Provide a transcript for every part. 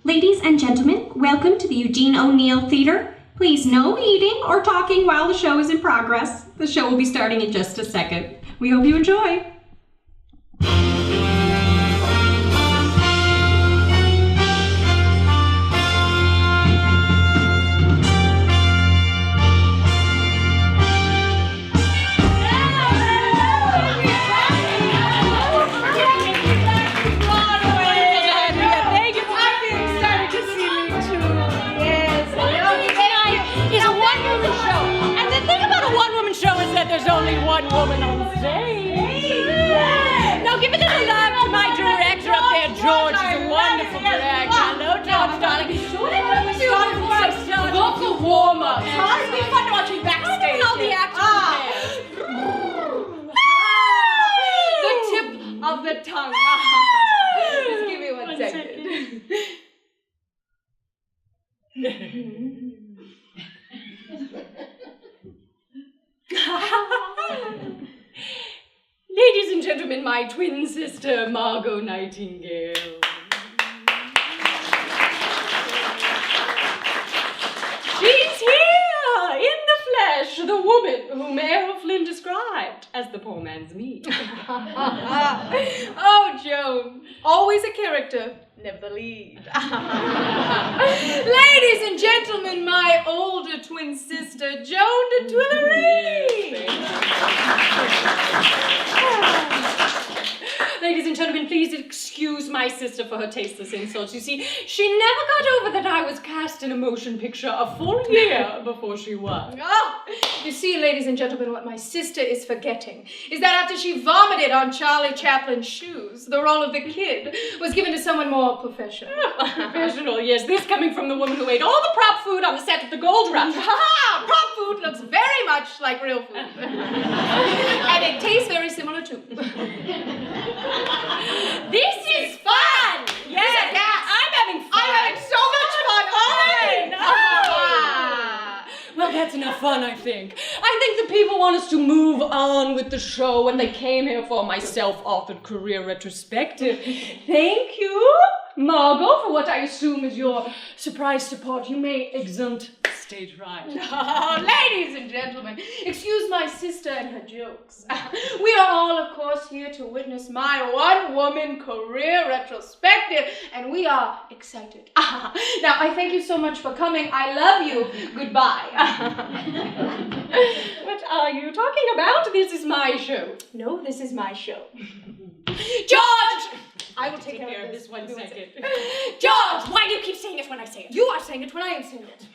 Ladies and gentlemen, welcome to the Eugene O'Neill Theater. Please, no eating or talking while the show is in progress. The show will be starting in just a second. We hope you enjoy. There's only one woman on stage. Yeah. Now give it a love to my director up there, George. He's a wonderful director. Hello, George, darling. We started with vocal warm-up. It's been fun to watch you backstage. All the actors the tip of the tongue. Just give me one second. Ladies and gentlemen, my twin sister, Margot Nightingale. She's here, in the flesh, the woman whom Errol Flynn described as the poor man's me. Oh, Joan, always a character, never the lead. Ladies and gentlemen, my older twin sister, Joan de Tuileries. Ladies and gentlemen, please excuse my sister for her tasteless insults. You see, she never got over that I was cast in a motion picture a full year before she was. Oh, you see, ladies and gentlemen, what my sister is forgetting is that after she vomited on Charlie Chaplin's shoes, the role of the kid was given to someone more professional. Professional, yes. This coming from the woman who ate all the prop food on the set of The Gold Rush. Ha! Prop food looks very much like real food. And it tastes very similar too. This is fun! Yes! I'm having fun! I'm having so much fun! Well, that's enough fun, I think. I think the people want us to move on with the show, and they came here for my self-authored career retrospective. Thank you, Margot, for what I assume is your surprise support. You may exunt stage right. Ladies and gentlemen, excuse my sister and her jokes. We are all, of course, here to witness my one-woman career retrospective, and we are excited. Now, I thank you so much for coming. I love you. Goodbye. What are you talking about? This is my show. No, this is my show. George! I will take care of this one second. George! Why do you keep saying it when I say it? You are saying it when I am saying it.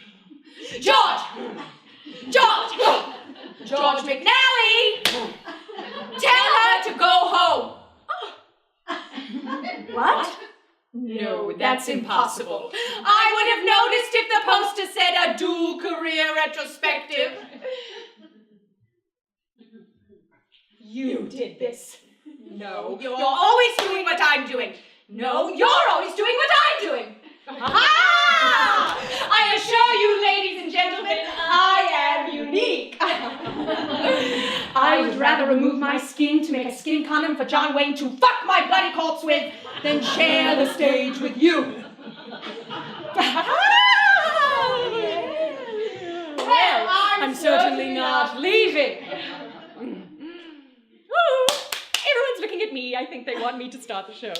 George! George! George McNally! Tell her to go home! What? No, that's impossible. I would have noticed if the poster said a dual career retrospective. You did this. No, you're always doing what I'm doing. No, you're always doing what I'm doing. I assure you, ladies and gentlemen, I am unique. I would rather remove my skin to make a skin condom for John Wayne to fuck my bloody corpse with than share the stage with you. Well, I'm certainly not leaving. Everyone's looking at me. I think they want me to start the show.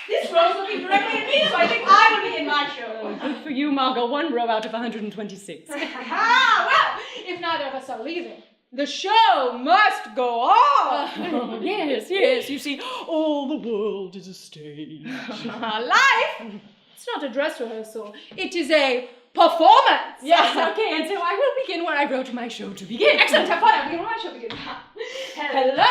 This row's looking directly at me, so I think I will be in my show. Good for you, Margot. 1 row out of 126. Well, if neither of us are leaving, the show must go on. Yes. You see, all the world is a stage. Life? It's not a dress rehearsal. It is a performance. Yes, okay, and so I will begin where I wrote my show to begin. Excellent, have fun. I'll begin where my show begins. Hello!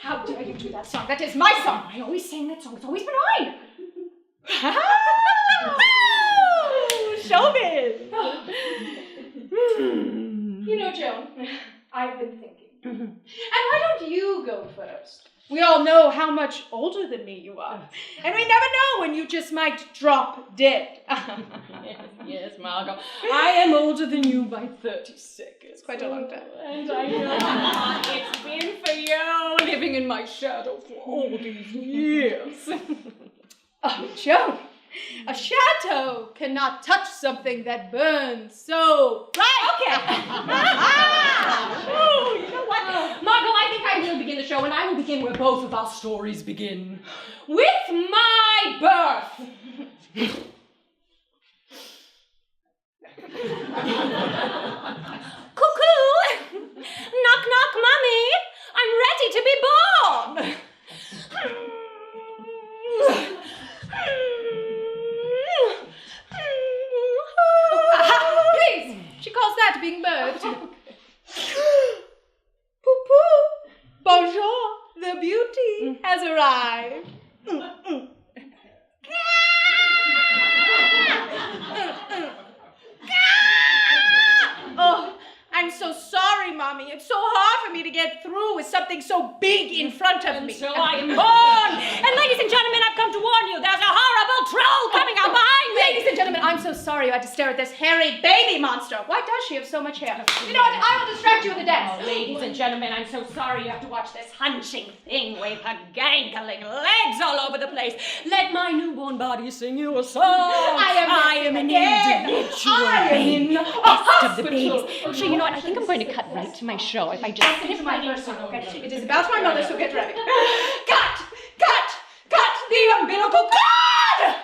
How dare you do that song? That is my song. I always sang that song. It's always been mine. Showbiz. You know, Joan, I've been thinking. And why don't you go first? We all know how much older than me you are. And we never know when you just might drop dead. Yes, Margot. I am older than you by 30 seconds. It's quite a long time. And I know it's been for you living in my shadow for all these years. Oh, Joan, a chateau cannot touch something that burns so bright. Okay. Oh, you know what? Margot, I think I will begin the show, and I will begin where both of our stories begin. With my birth. Cuckoo! Knock, knock, Mommy! I'm ready to be born! Please, she calls that being birthed. Poo-poo! Bonjour, the beauty has arrived. Oh, I'm so sorry, Mommy. It's so hard for me to get through with something so big in front of me. So I am born! And ladies and gentlemen, I've come to warn you, there's a horrible troll coming out behind me! Ladies and gentlemen, I'm so sorry you had to stare at this hairy baby monster. Why does she have so much hair? You know what? I will distract you with the dance. Oh, ladies and gentlemen, I'm so sorry you have to watch this hunching thing with her gangling legs all over the place. Let my newborn body sing you a song. I am an individual baby. Best of the babies. Actually, you know what? I think I'm going to cut right to my show if I just finish my first song, okay? It is about my mother, so get ready. Cut! Cut! Cut the umbilical cord!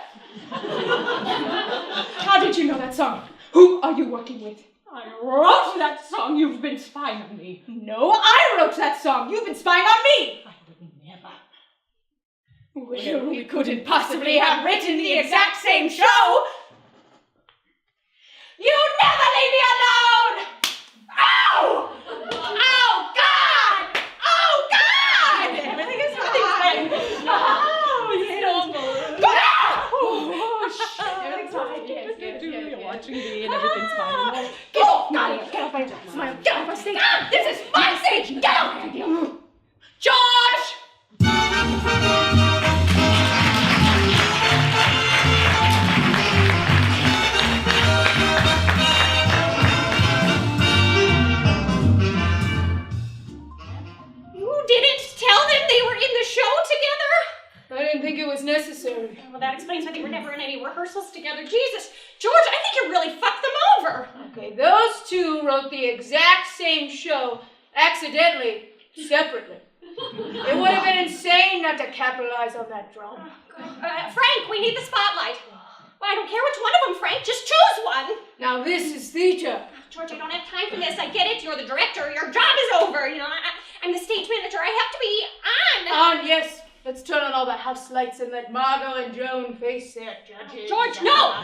How did you know that song? Who are you working with? I wrote that song. You've been spying on me. No, I wrote that song. You've been spying on me. I would never. Well, we couldn't possibly have written the exact same show. You never leave me alone! Ow! Oh, God! Oh, God! Everything's fine. Oh, yes. Everything's fine. Yes. You're watching me and everything's fine. Get off, Nadia. Get off my smile. Get off my stage. This is my stage. Get off! George! I didn't think it was necessary. Well, that explains why they were never in any rehearsals together. Jesus, George, I think you really fucked them over. Okay, those two wrote the exact same show, accidentally, separately. It would have been insane not to capitalize on that drama. Frank, we need the spotlight. Well, I don't care which one of them, Frank. Just choose one. Now this is theater. George, I don't have time for this. I get it. You're the director. Your job is over. You know, I'm the stage manager. I have to be on. On, yes. Let's turn on all the house lights and let Margot and Joan face their judges. George, no!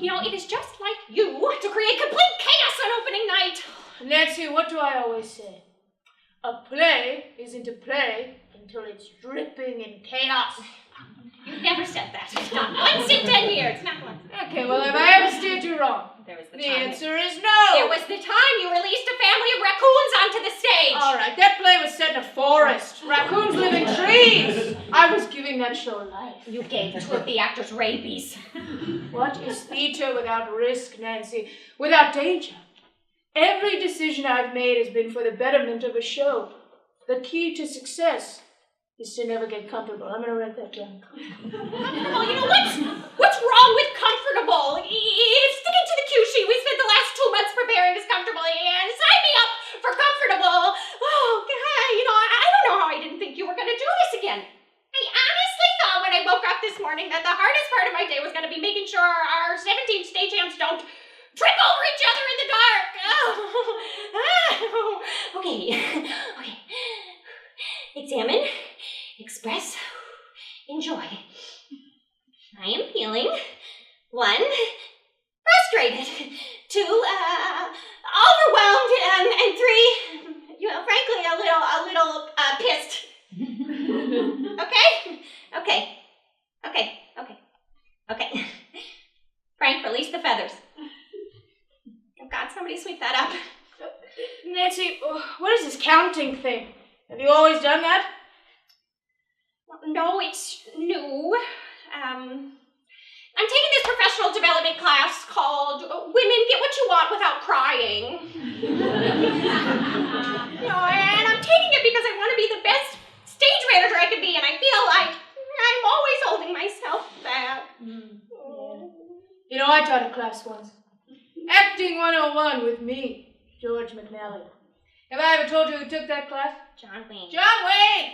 You know, it is just like you to create complete chaos on opening night. Nancy, what do I always say? A play isn't a play until it's dripping in chaos. You've never said that. Not once in 10 years. Not once. Okay, well, have I ever steered you wrong? There was the answer is no. It was the time you released a family of raccoons onto the stage. All right, that play was set in a forest. Raccoons live in trees. I was giving that show life. You gave two of the actors rabies. What is theater without risk, Nancy? Without danger? Every decision I've made has been for the betterment of a show. The key to success is to never get comfortable. I'm going to write that down. Comfortable? You know, what's wrong with comfortable? If sticking to the cue sheet, we spent the last 2 months preparing this comfortably, and sign me up for comfortable. Oh, God, you know, I don't know how I didn't think you were going to do this again. I honestly thought when I woke up this morning that the hardest part of my day was going to be making sure our 17 stagehands don't trip over each other in the dark. Oh. Okay. Examine, express, enjoy. I am feeling 1, frustrated, 2, overwhelmed, and 3, you know, frankly, a little pissed. Okay. Frank, release the feathers. Oh God, somebody sweep that up. Nancy, what is this counting thing? Have you always done that? No, it's new. I'm taking this professional development class called Women Get What You Want Without Crying. And I'm taking it because I want to be the best stage manager I can be, and I feel like I'm always holding myself back. You know, I taught a class once. Acting 101 with me, George McNally. Have I ever told you who took that class? John Wayne. John Wayne!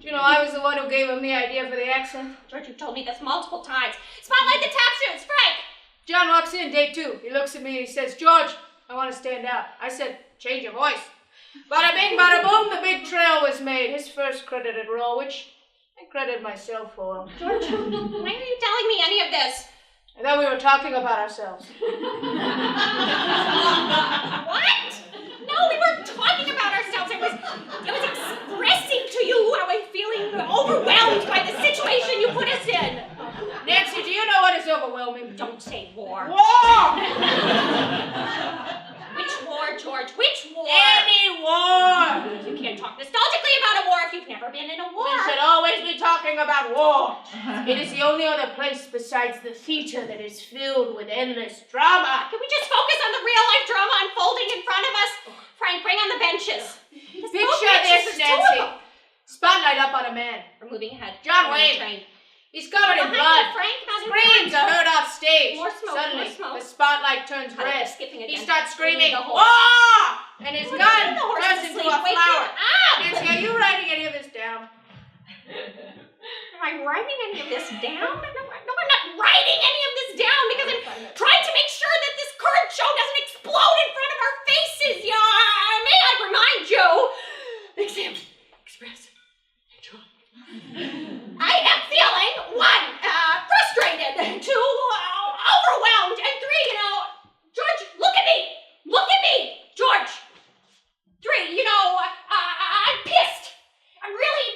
Do you know I was the one who gave him the idea for the accent? George, you've told me this multiple times. Spotlight the tap shoes, Frank! John walks in, day 2. He looks at me and he says, George, I want to stand out. I said, change your voice. Bada bing, bada boom, the big trail was made. His first credited role, which I credit myself for. George, why are you telling me any of this? I thought we were talking about ourselves. What? No, we weren't talking about ourselves. I was expressing to you how I'm feeling overwhelmed by the situation you put us in. Nancy, do you know what is overwhelming? Don't say war. War! Which war, George? Which war? Any war! You can't talk nostalgically about a war if you've never been in a war. We should always be talking about war. It is the only other place besides the theater that is filled with endless drama. Can we just focus on the real-life drama unfolding in front of us? Frank, bring on the benches. Picture this, Nancy. Spotlight up on a man. We're moving ahead. John We're Wayne. train. He's covered in Behind blood. you, Frank, not in Screams front. are heard off stage. More smoke, Suddenly, more smoke. the spotlight turns Cut it, red. skipping He again. starts screaming, The horse. "War!" And his What gun do you mean the horse turns is into asleep? a Wake flower. him up! Nancy, are you writing any of this down? Am I writing any of this down? No, I'm not writing any of this down because I'm trying to make sure that this current show doesn't explode in front of our faces. You know, may I remind you? Examine, express, enjoy. I am feeling, 1, frustrated, 2, overwhelmed, and 3, George, look at me! Look at me, George! 3, I'm pissed. I'm really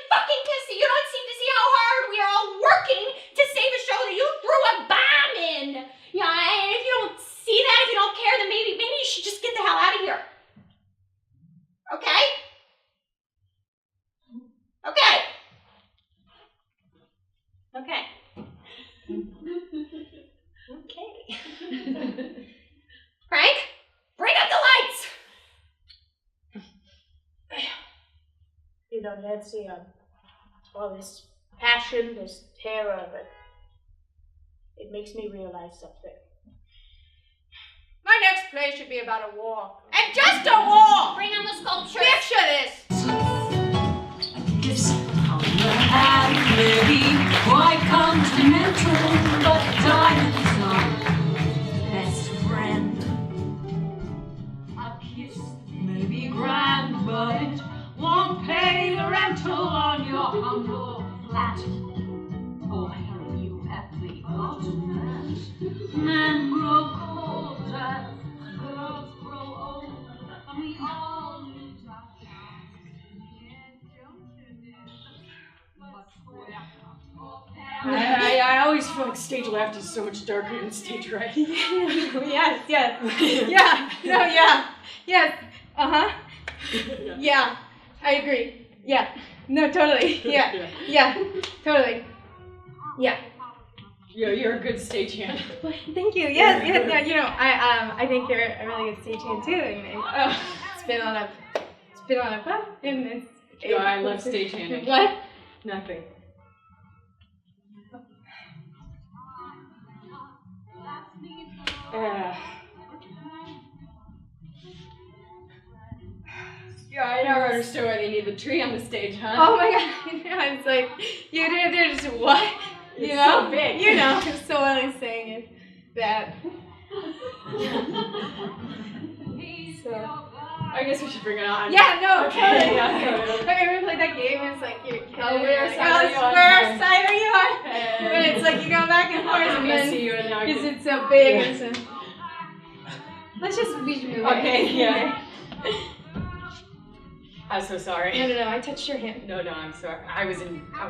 fucking pissed. You don't seem to see how hard we are all working to save a show that you threw a bomb in. Yeah, and if you don't see that, if you don't care, then maybe you should just get the hell out of here. Okay? Okay. Okay. Okay. Frank, bring up the lights. You know, Nancy, all this passion, this terror, it makes me realize something. My next play should be about a war. And just a war! Bring on the sculpture. Picture this! Gifts on the hand, maybe quite continental, but diamonds are best friend. A kiss may be grand, but it won't pay the rental on your humble flat. Oh, Harry, you have the ultimate. Men grow cold as girls grow old, and we all lose our charm. I always feel like stage left is so much darker than stage right. Yes. Yeah, I agree. Yeah. No, totally. Yeah. Totally. Yeah. You're a good stagehand. Thank you. Yeah. I think you're a really good stagehand too. And it's been on a fun. And I love stagehanding. What? Nothing. I never understood why they need the tree on the stage, huh? Oh my god, it's like, they're just what? It's so big. So what I'm saying is that. So. I guess we should bring it on. Yeah, no, Okay, totally. yeah. Have you ever played that game? It's like you're where side are you on? Where side are you on? Hey. When it's like you go back and forth and I see then you and now. because it's so big and so. We should move. Okay, yeah. I'm so sorry. No, I touched your hand. No, I'm sorry. I was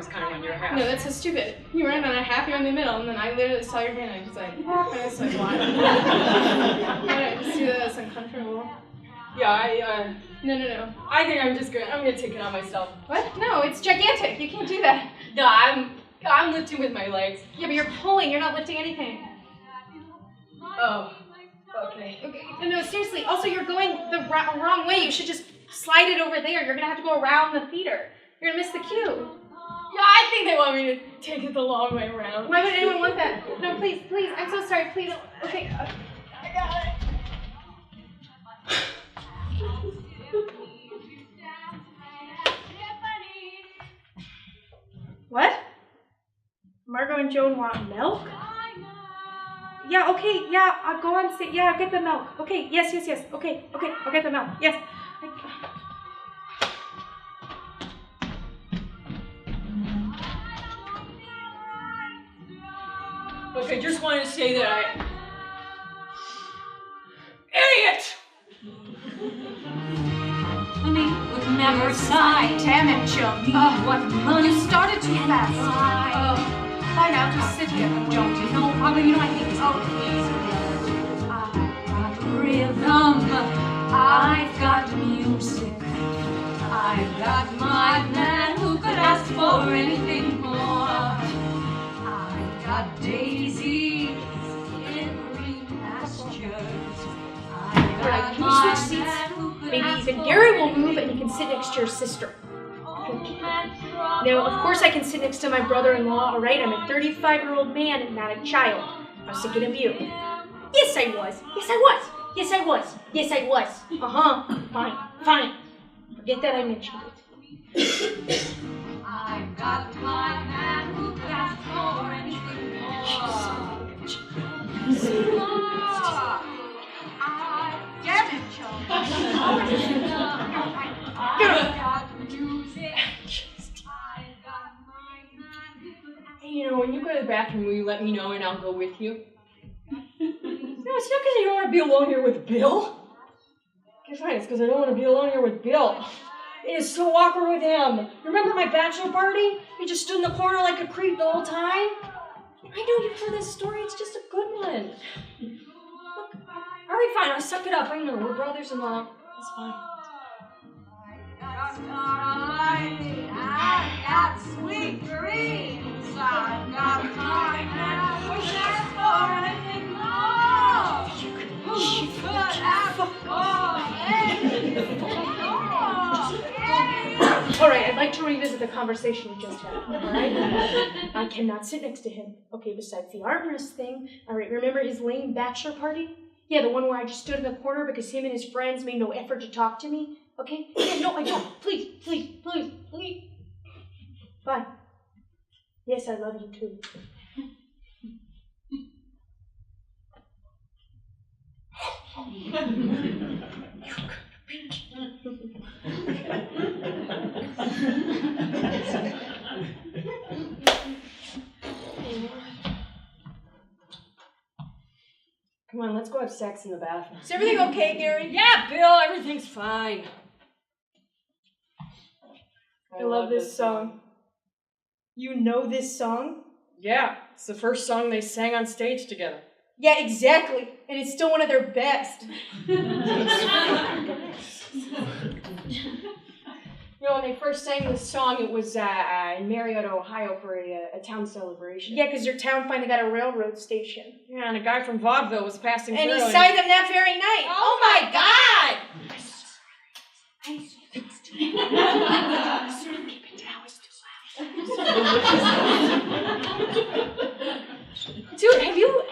kind of on your half. No, that's so stupid. You weren't on a half, you're in the middle, and then I literally saw your hand and I was like, and I was like, why? I just do that, it's uncomfortable. Yeah, No. I think I'm gonna take it on myself. What? No, it's gigantic. You can't do that. No, I'm lifting with my legs. Yeah, but you're pulling, you're not lifting anything. Oh, okay. Okay, no, seriously. Also, you're going the wrong way. You should just slide it over there. You're gonna have to go around the theater. You're gonna miss the cue. Yeah, I think they want me to take it the long way around. Why would anyone want that? No, please, please. I'm so sorry. Please. Okay. I got it. What? Margot and Joan want milk? Yeah, okay, yeah, I'll go on stage. Yeah, I'll get the milk. Okay, yes. Okay, I'll get the milk. Yes. Look, I just want to say that Idiot! Honey would never sigh. Damn it, Joan. What money You started too fast. Fine, I'll just sit here. Don't you know, Margot, you know I hate this. Oh, please. I've got rhythm. I've got music. I've got my man who could ask for anything more. I've got daisies in green pastures. I've Alright, got can we my switch seats? man who could Maybe ask even for Gary will move and you can sit next to your sister. anything. Now, of course I can sit next to my brother-in-law, alright? I'm a 35-year-old man and not a child. I was thinking of you. Yes, I was. Uh-huh. Fine. Forget that I mentioned it. I've got my man who could ask for anything more. Damn it, Joe. I've got music. I've got my man who could ask. Hey, you know, when you go to the bathroom, will you let me know and I'll go with you? No, it's not because I don't want to be alone here with Bill. Okay, fine, it's because I don't want to be alone here with Bill. It is so awkward with him. Remember my bachelor party? He just stood in the corner like a creep the whole time. I know you've heard this story, it's just a good one. Look, alright, fine, I'll suck it up. I know, we're brothers-in-law. It's fine. I've got sweet dreams. I've got my man who could ask for anything more. Who could ask for anything more? Alright, I'd like to revisit the conversation we just had. Alright? I cannot sit next to him. Okay, besides the arm wrist thing. Alright, remember his lame bachelor party? Yeah, the one where I just stood in the corner because him and his friends made no effort to talk to me? Okay? Yeah, no, I don't. Please. Fine. Yes, I love you too. Come on, let's go have sex in the bathroom. Is everything okay, Gary? Yeah, Bill, everything's fine. I love this song. You know this song? Yeah, it's the first song they sang on stage together. Yeah, exactly. And it's still one of their best. You know, when they first sang this song, it was in Marietta, Ohio for a town celebration. Yeah, because your town finally got a railroad station. Yeah, and a guy from vaudeville was passing And through. he signed them that very night. Oh my God! Dude, have you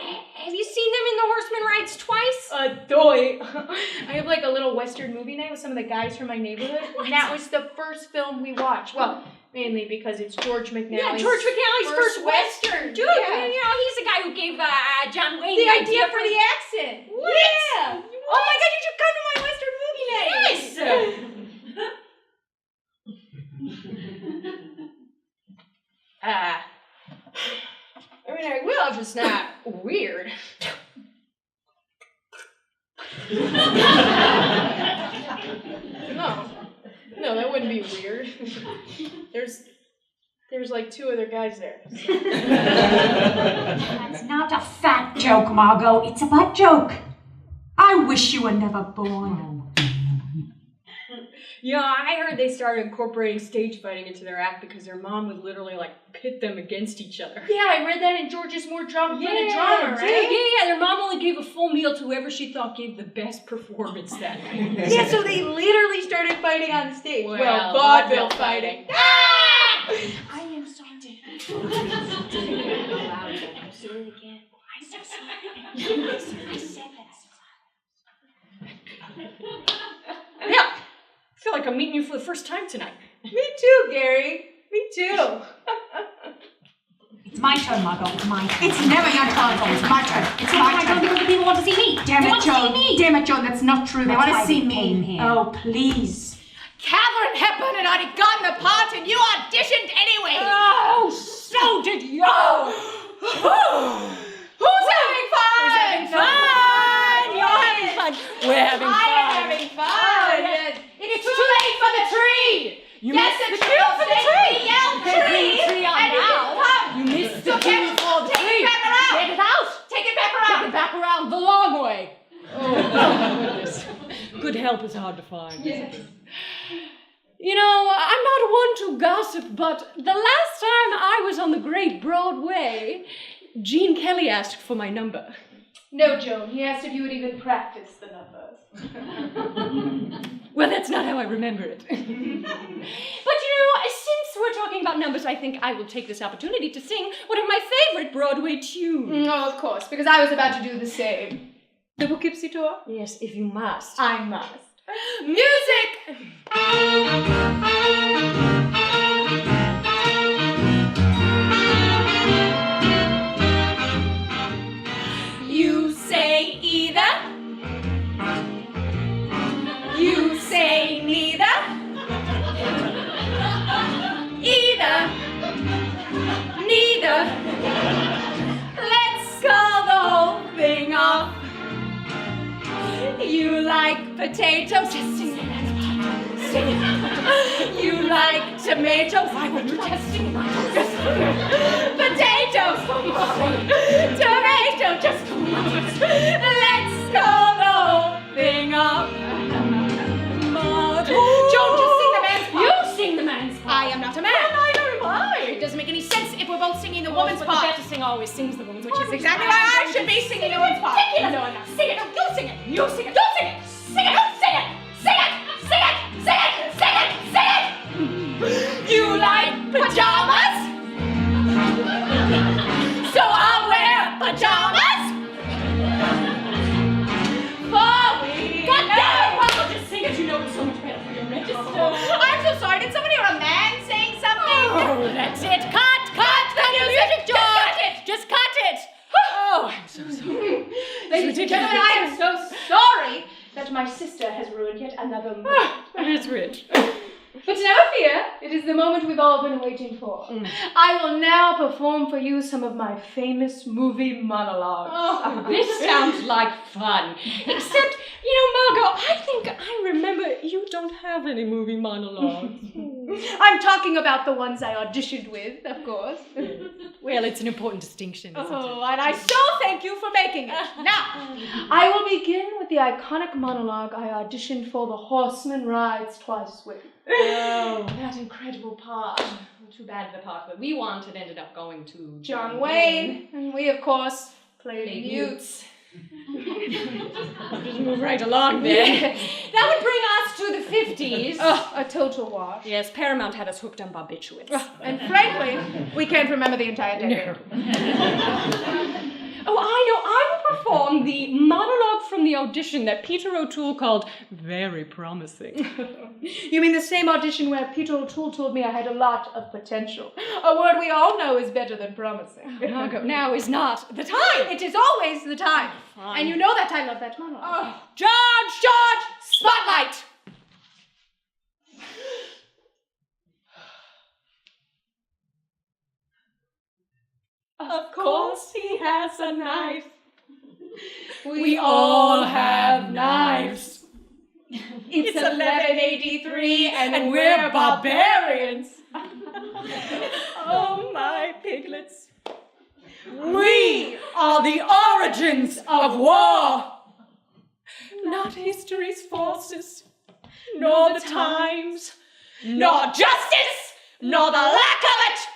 seen them in the Horseman Rides twice? Doy. I have like a little Western movie night with some of the guys from my neighborhood. And that was the first film we watched. Well, mainly because it's George McNally's George McNally's first Western. Dude, Yeah. you know, he's the guy who gave John Wayne The idea for the accent. What? Yeah. Oh my God, you should come to my Western movie night. Yes! I mean, I will, just not weird. No, that wouldn't be weird. There's like two other guys there. That's not a fat joke, Margot. It's a butt joke. I wish you were never born. Yeah, I heard they started incorporating stage fighting into their act because their mom would literally like pit them against each other. Yeah, I read that in George's More Drama for the Yeah, Drama, dude, right? yeah, their mom only gave a full meal to whoever she thought gave the best performance that night. Yeah, so they literally started fighting on stage. Well, vaudeville fighting. I am Do it again. I'm so sorry. I said that. Yeah, I feel like I'm meeting you for the first time tonight. Me too, Gary. Me too. It's my turn, Margot. It's my turn. It's never your turn. It's my turn. It's my turn. Because the people want to see me. Damn They it, want to see Joan. me. Damn it, Joan. That's not true. They That's want why to see we came me. here. Oh, please. Katherine Hepburn had already gotten the part and you auditioned anyway. Oh, so did you! Who's having fun? Who's having fun? You're having fun. We're having fun. I am having fun. It's too late for the tree. You Yes, missed it's the cue for the tree. We yelled tree. Tree on and you now. can come. You missed the So cue take for the tree. it back around. Get it out. Take it back Take around. it back around the long way. Oh, goodness. Good help is hard to find. Yes. You know, I'm not one to gossip, but the last time I was on the great Broadway, Gene Kelly asked for my number. No, Joan. He asked if you would even practice the numbers. Well, that's not how I remember it. But you know, since we're talking about numbers, I think I will take this opportunity to sing one of my favorite Broadway tunes. Oh, of course, because I was about to do the same. The Poughkeepsie tour? Yes, if you must. I must. Music. You say either. You say neither. Either. Neither. Let's call the whole thing off. You like potatoes, just sing it. Sing it. You like tomatoes, why won't you just sing it? Potatoes, tomato, just let's call the whole thing up. Joan, just sing the man's part. You sing the man's part. I am not a man. Neither am I. It doesn't make any sense if we're both singing the woman's But part. the better singer always sings the woman's part. Which is exactly why I should be singing the woman's part. Ridiculous. No, I'm not. Sing it. No, you sing it. You sing it. You sing it. Sing it. Sing it. Sing it. Sing it. Sing it. Sing it. Sing it. You like pajamas? So I'll wear pajamas. For we. God damn it! Why don't you sing it? You know it's so much better for your register. I'm so sorry. Did somebody hear a man saying something? Oh, that's it. Cut the music, George. Just cut it. Just cut it. Oh, I'm so sorry. Ladies and gentlemen, I am so sorry that my sister has ruined yet another moment. It's rich. But never fear, it is the moment we've all been waiting for. I will now perform for you some of my famous movie monologues. Oh, this sounds like fun. Except, you know, Margot, I think I remember you don't have any movie monologues. I'm talking about the ones I auditioned with, of course. Well, it's an important distinction, isn't Oh, and I so thank you for making it. Now, I will begin with the iconic monologue I auditioned for The Horseman Rides Twice with. Oh, that incredible part. Too bad the part that we wanted ended up going to John Wayne, and we, of course, played mutes. Just move right along there. That would bring us to the 50s. Oh, a total wash. Yes, Paramount had us hooked on barbiturates. And frankly, we can't remember the entire decade. Oh, I know. I will perform the monologue from the audition that Peter O'Toole called very promising. You mean the same audition where Peter O'Toole told me I had a lot of potential? A word we all know is better than promising. Margot, now is not the time. It is always the time. Fine. And you know that I love that monologue. George, spotlight. Of course he has a knife. We all have knives. It's 1183 and we're barbarians. Oh, my piglets. We are the origins of war. Not history's forces, nor the times, nor justice, nor the lack of it.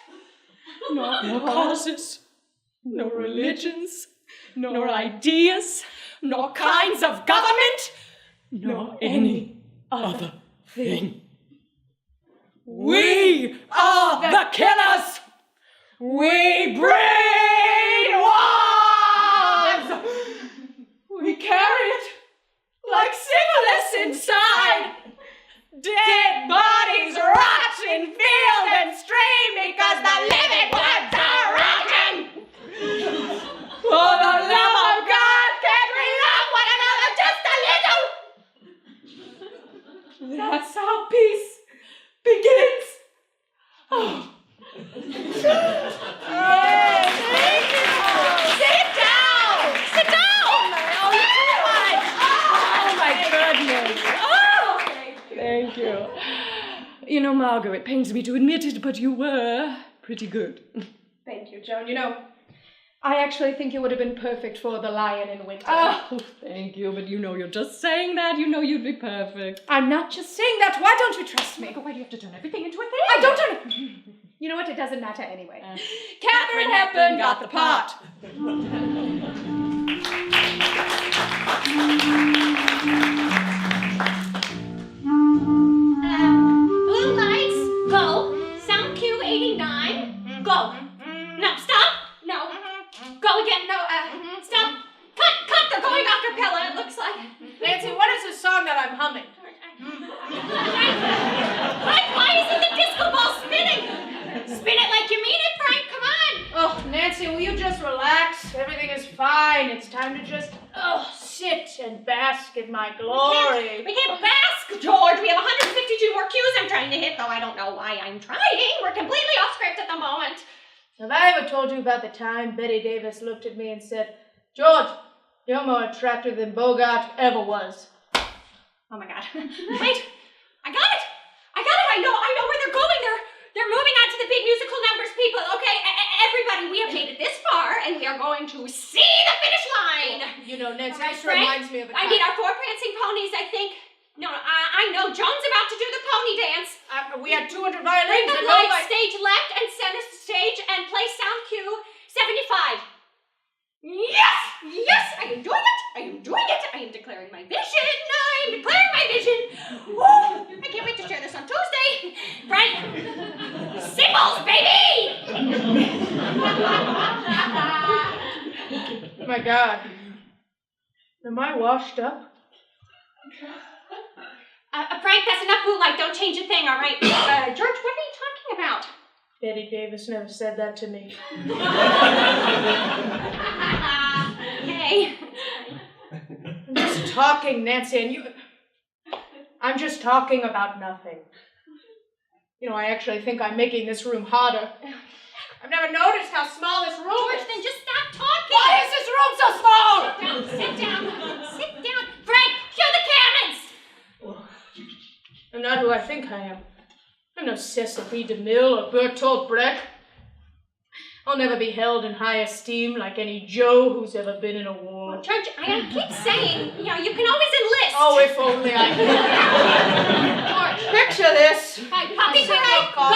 Nor causes, nor religions, nor ideas, nor kinds of government, nor any other thing. We are the killers! We breed wives! We carry it like syphilis inside. Dead bodies rot in field and stream because the living ones are rotten. For the love of God, can't we love one another just a little? That's how peace begins. Oh. Thank you. Sit down. Sit down. Oh, my goodness. Oh, thank you. You know, Margot, it pains me to admit it, but you were pretty good. Thank you, Joan. You know, I actually think you would have been perfect for The Lion in Winter. Oh, thank you, but you know you're just saying that. You know you'd be perfect. I'm not just saying that. Why don't you trust me? Why do you have to turn everything into a thing? I don't turn it. You know what? It doesn't matter anyway. Katharine Hepburn got the part. Blue lights, go. Sound cue 89, go. No, stop. No. Go again. No, stop. Cut. They're going off Capella, it looks like. Nancy, what is the song that I'm humming? Why isn't the disco ball spinning? Spin it like you mean it, Frank. Come on. Oh, Nancy, will you just relax? Everything is fine. It's time to just, sit and bask in my glory. We can't bask, George. We have 152 more cues I'm trying to hit, though I don't know why I'm trying. We're completely off script at the moment. Have I ever told you about the time Betty Davis looked at me and said, George, you're more attractive than Bogart ever was? Oh my God. Wait, I got it. I know where they're going. They're moving on to the big musical numbers, people. Okay, everybody, we have made it this far, and we are going to see the finish line. You know, Nancy, Okay, this Frank, reminds me of a time. I need our 4 prancing ponies, I think. No, I know. Joan's about to do the pony dance. We had 200 Bring violins the and lights, stage left and center stage, and play sound cue 75. Yes! I am doing it! I am declaring my vision! Woo! I can't wait to share this on Tuesday! Frank! Symbols, baby! Oh my God. Am I washed up? Frank, that's enough blue light. Don't change a thing, all right? George, what are you talking about? Betty Davis never said that to me. Okay. I'm just talking, Nancy, and you... I'm just talking about nothing. You know, I actually think I'm making this room hotter. I've never noticed how small this room George, is. then just stop talking! Why is this room so small? Sit down. Frank, cue the cannons! I'm not who I think I am. I'm no Cecily DeMille or Bertolt Brecht. I'll never be held in high esteem like any Joe who's ever been in a war. George, I keep saying, you can always enlist. Oh, if only I could. George, picture this. Right, puppy parade, go.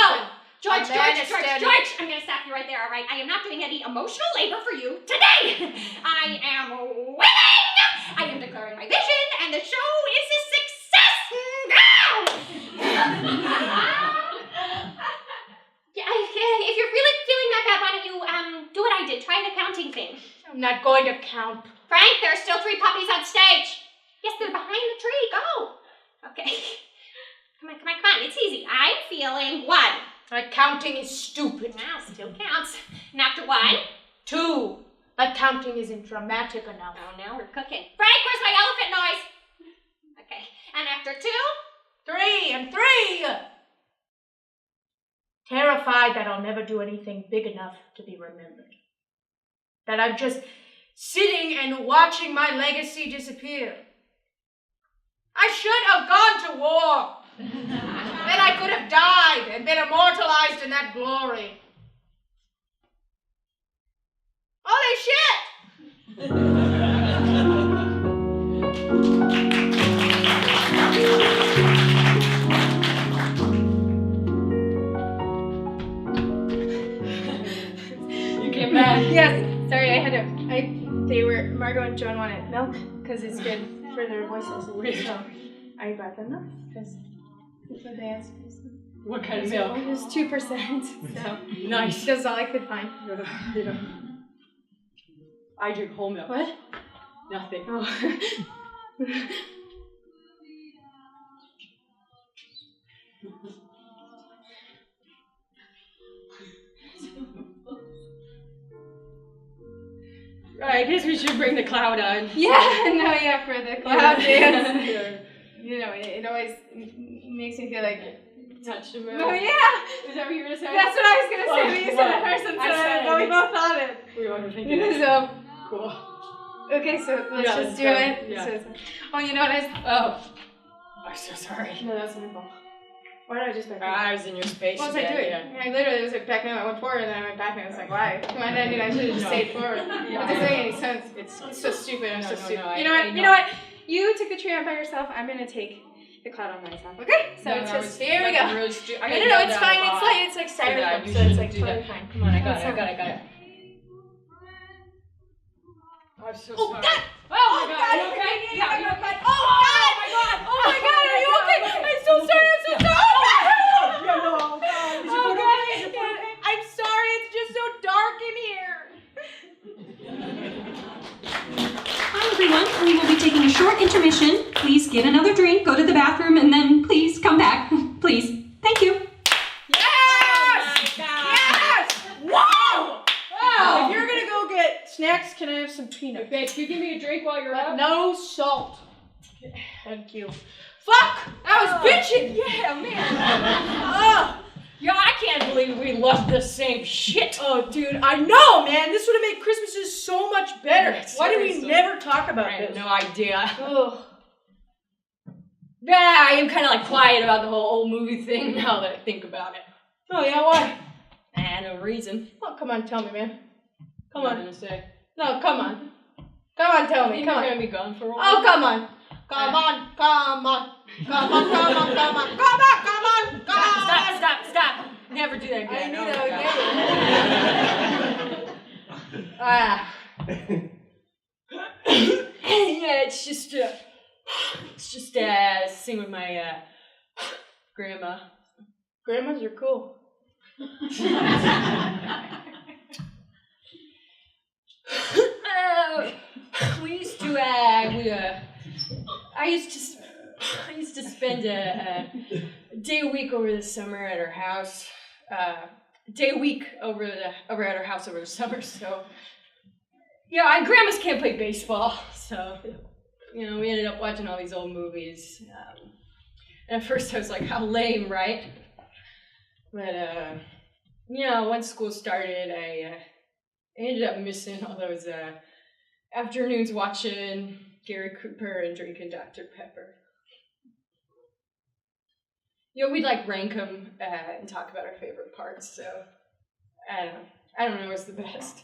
George, I'm going to stop you right there, all right? I am not doing any emotional labor for you today. I am winning. I am declaring my vision, and the show is a success now. If you're really feeling that bad, why don't you do what I did? Try an accounting thing. I'm not going to count. Frank, there are still 3 puppies on stage. Yes, they're behind the tree. Go. Okay. Come on. It's easy. I'm feeling 1. Counting is stupid. Now, still counts. And after 1? 2. Counting isn't dramatic enough. Oh, now we're cooking. Frank, where's my elephant noise? Okay. And after 2? 3 and 3. Terrified that I'll never do anything big enough to be remembered. That I'm just sitting and watching my legacy disappear. I should have gone to war. Then I could have died and been immortalized in that glory. Holy shit! You came back. Yes, sorry, Margot and Joan wanted milk because it's good for their voices. So I brought them milk because they asked me. What kind of milk? It was 2%. So Nice. that's all I could find. Yeah. I drink whole milk. What? Nothing. Oh. I guess we should bring the cloud on. Yeah, for the cloud dance. Yeah. You know, it always makes me feel like. Touch the moon. Oh yeah! Is that what you were gonna say? That's what I was gonna say, but you said it first and I said said it, but we it. both thought it. We were thinking it. So, Cool. okay, so let's Yeah, just let's do go. it. Yeah. Oh, you know what? Oh. I'm so sorry. No, that's my fault. Why did I just back up? I was in your space. What was I again, doing? yeah. I literally was like backing up. I went forward and then I went back and I was like, why? Why did I do that? I should have just No. stayed forward. It doesn't make any sense. It's so stupid. I'm No, so no, stupid. no, you know what? You know what? You took the tree out by yourself. I'm gonna take the cloud on myself. Okay? So No, it's that just was- here we that's go. really stu- I No, didn't no, know it's that fine. about- It's like styrofoam, that. You so it's like shouldn't do totally that. fine. Come on, I got That's it. I'm so Oh, sorry. God! Oh my God! Are you okay? Yeah, are you okay? Oh my god! Oh my god! Are you okay? I'm so sorry. I'm so sorry. I'm sorry. It's just so dark in here. Hi everyone, we will be taking a short intermission. Please get another drink, go to the bathroom, and then please come back. Please. Thank you. Yes! Yes! Wow! Wow! If you're gonna go get snacks, can I have some peanuts? Babe, can you give me a drink while you're But up? no salt. Thank you. Fuck! I was bitching! Yeah, man. Yeah, I can't believe we love the same shit. Oh, dude, I know, man. This would have made Christmases so much better. Why did we Seriously. never talk about I have this? no idea. Ugh. Yeah, I am kind of like quiet about the whole old movie thing now that I think about it. Oh, yeah, why? No reason. Oh, come on, tell me, man. Come What on. am I gonna say? No, come on. Come on, tell me. You're Come on. gonna be gone for a while. Oh, come on. Come on, come on. Come on, come on, come on. Come on, come on, come on. Stop. Never do that again. I knew Oh that my would God. get Ah. Yeah, it's just sing with my grandma. Grandmas are cool. We used to I used to spend a day a week over the summer at her house. Day a week over at her house over the summer. So yeah, grandmas can't play baseball, so you know we ended up watching all these old movies. And at first I was like, how lame, right? But you know, once school started, I ended up missing all those afternoons watching Gary Cooper and drinking Dr. Pepper. You know, we'd like rank them and talk about our favorite parts, so I don't know what's the best.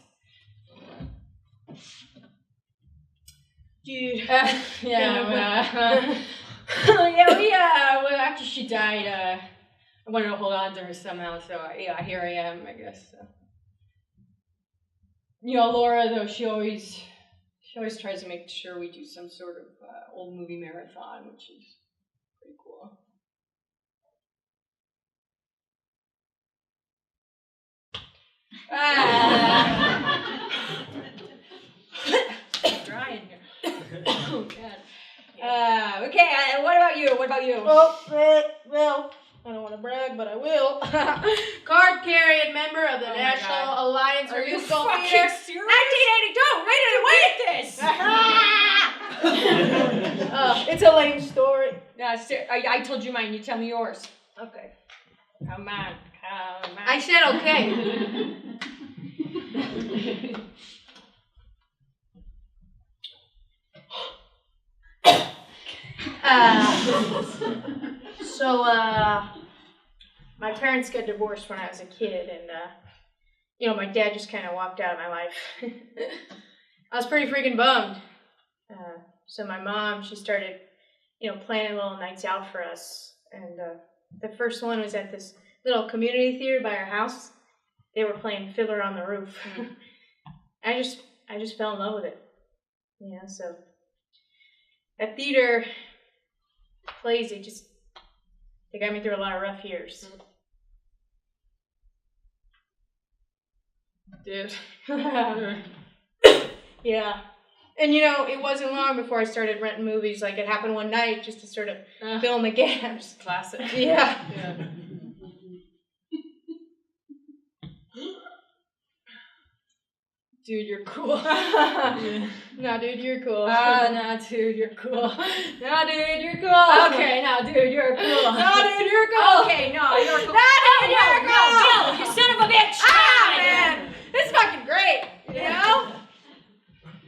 Dude. Well, after she died, I wanted to hold on to her somehow, so here I am, I guess. So. You know, Laura, though, she always tries to make sure we do some sort of old movie marathon, which is pretty cool. Dry in here. Oh, God. Okay, what about you? Oh, well, I don't want to brag, but I will. Card-carrying member of the Oh my National God. Alliance Are for you Musical fucking Theater. serious? 1982, rated away! It's a lame story. I told you mine, you tell me yours. Okay. Come on. I said okay. My parents got divorced when I was a kid, and my dad just kind of walked out of my life. I was pretty freaking bummed. So my mom, she started, planning little nights out for us, and the first one was at this little community theater by our house. They were playing Fiddler on the Roof. I just fell in love with it. So that theater plays, they got me through a lot of rough years. Dude. Yeah. And it wasn't long before I started renting movies. Like, it happened one night just to sort of fill in the gaps. Classic. Yeah. Dude, you're cool. No, dude, you're cool. Nah, dude, you're cool. No, dude, you're cool. Okay, now, dude, you're cool. No, dude, you're cool. Okay, no, you're cool. No, dude, you're cool. No, you son of a bitch! Ah, man. This is fucking great.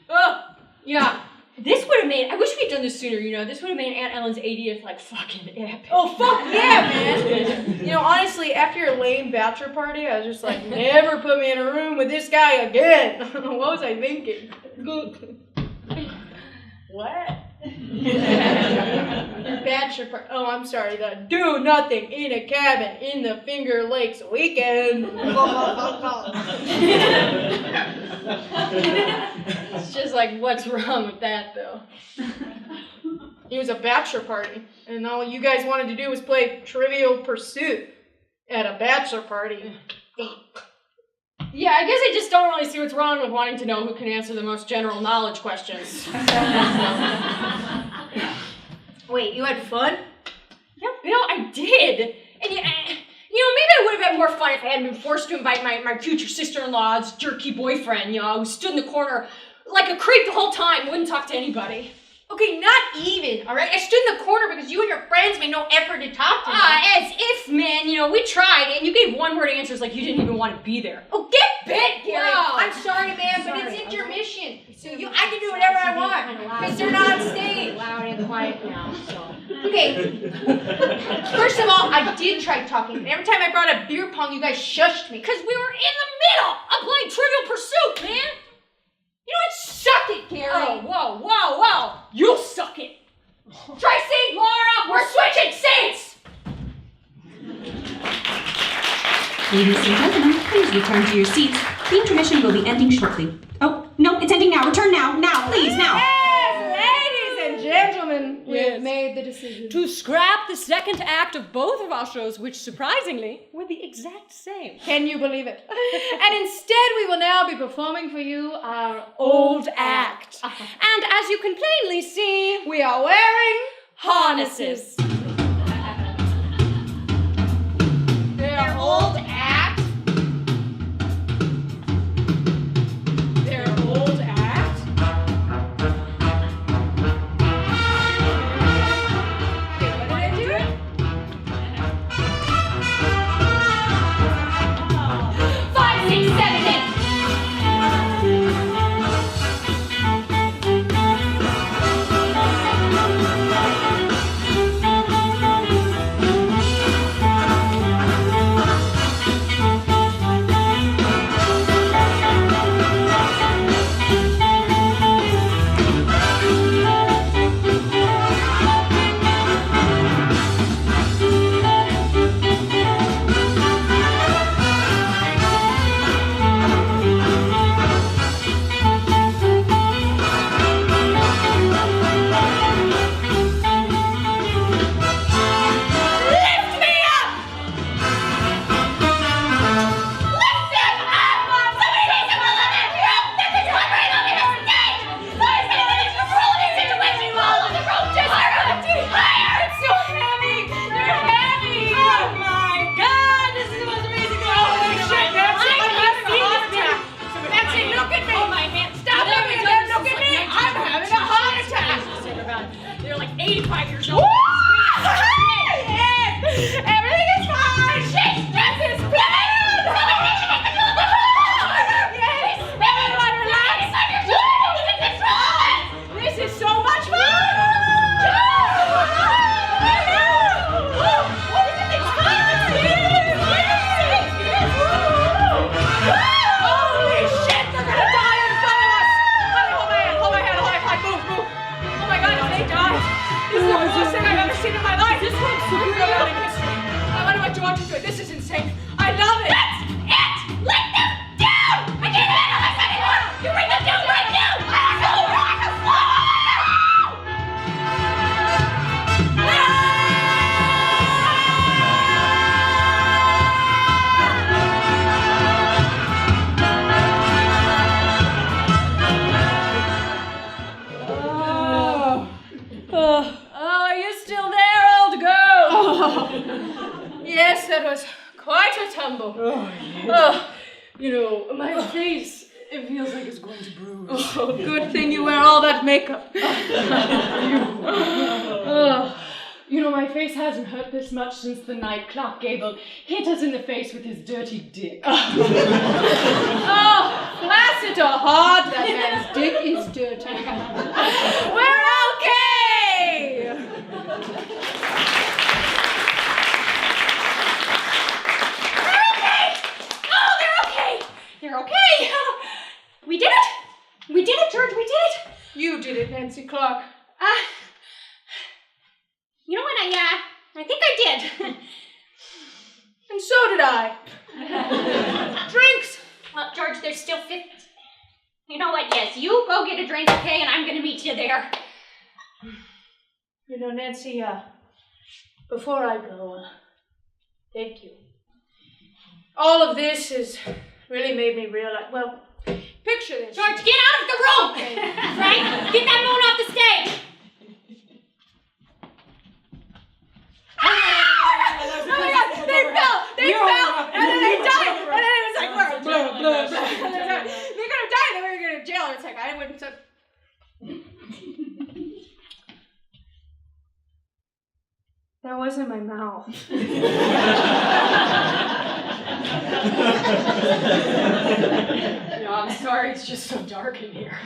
Oh, yeah. This would have made, I wish we'd done this sooner, this would have made Aunt Ellen's 80th, like, fucking epic. Oh, fuck yeah, man. Honestly, after your lame bachelor party, I was just like, never put me in a room with this guy again. What was I thinking? What? Your bachelor party. Oh, I'm sorry. The do nothing in a cabin in the Finger Lakes weekend. It's just like, what's wrong with that, though? It was a bachelor party, and all you guys wanted to do was play Trivial Pursuit at a bachelor party. Yeah, I guess I just don't really see what's wrong with wanting to know who can answer the most general knowledge questions. Wait, you had fun? Yeah, I did. And maybe I would have had more fun if I hadn't been forced to invite my future sister-in-law's jerky boyfriend, who stood in the corner like a creep the whole time, wouldn't talk to anybody. Okay, not even, alright? I stood in the corner because you and your friends made no effort to talk to me. As if, man, we tried, and you gave one-word answers like you didn't even want to be there. Oh, get bent, Gary! Wow. I'm sorry, man, but it's intermission. So I can do whatever I want, because they're not on stage. Loud and quiet now, so. Okay, first of all, I did try talking, but every time I brought up beer pong, you guys shushed me. Because we were in the middle of playing Trivial Pursuit, man! You know what? Suck it, Gary! Oh, whoa. You suck it. Try seat, Laura! We're switching seats! Ladies and gentlemen, please return to your seats. The intermission will be ending shortly. Oh, no, it's ending now. Return now, please, now. Yes, ladies and gentlemen, we have made the decision. To scrap the second act of both of our shows, which surprisingly were the exact same. Can you believe it? And instead, we will now be performing for you our old act. And as you can plainly see, We are wearing harnesses. their old act. Their old act? Wait, what did I do? 5, 6, 7, 8. This is it was going to bruise. Oh, good thing you wear all that makeup. You know, my face hasn't hurt this much since the night Clark Gable hit us in the face with his dirty dick. Oh, flaccid or hard, that man's dick is dirty. We're okay! They're okay. We did it. We did it, George. We did it. You did it, Nancy Clark. You know what? I think I did. And so did I. Drinks! Well, George, there's still 50. You know what? Yes, you go get a drink, okay? And I'm gonna meet you there. You know, Nancy, before I go, thank you. All of this has really made me realize, well, picture this. George, get out of the room! Frank, get that moon off the stage! Oh my God! They fell! They fell! And then they died! And then it was like, blah, blah, blah, blah. They're gonna die, and then we're gonna go to jail. It's like, I wouldn't. That wasn't my mouth. No, I'm sorry, it's just so dark in here.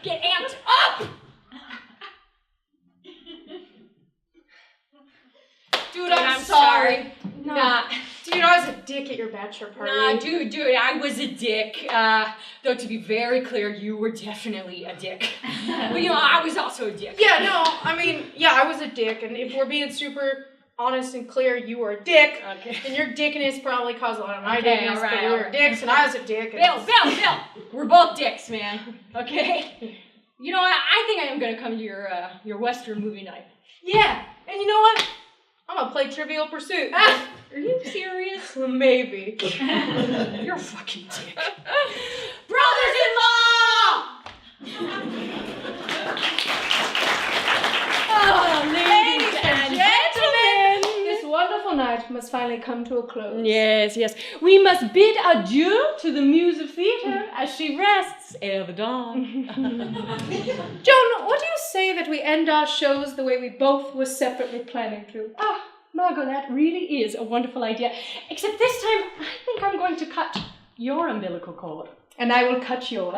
Get amped up! Dude, I'm sorry. Nah. Dude, I was a dick at your bachelor party. Nah, dude, I was a dick. Though to be very clear, you were definitely a dick. But you know, I was also a dick. Yeah, no, I mean, yeah, I was a dick, and if we're being super honest and clear, you were a dick. Okay. And your dickiness probably caused a lot of my Okay, dickiness, alright, but we were alright. dicks, and I was a dick. And Bill, we're both dicks, man. Okay? You know what? I think I am gonna come to your Western movie night. Yeah, and you know what? I'm gonna play Trivial Pursuit. Are you serious? Maybe. You're a fucking dick. Brothers-in-law! Oh, ladies and gentlemen! This wonderful night must finally come to a close. Yes. We must bid adieu to the muse of theatre as she rests ere the dawn. Joan, what do you say that we end our shows the way we both were separately planning to? Margot, that really is a wonderful idea. Except this time, I think I'm going to cut your umbilical cord. And I will cut yours.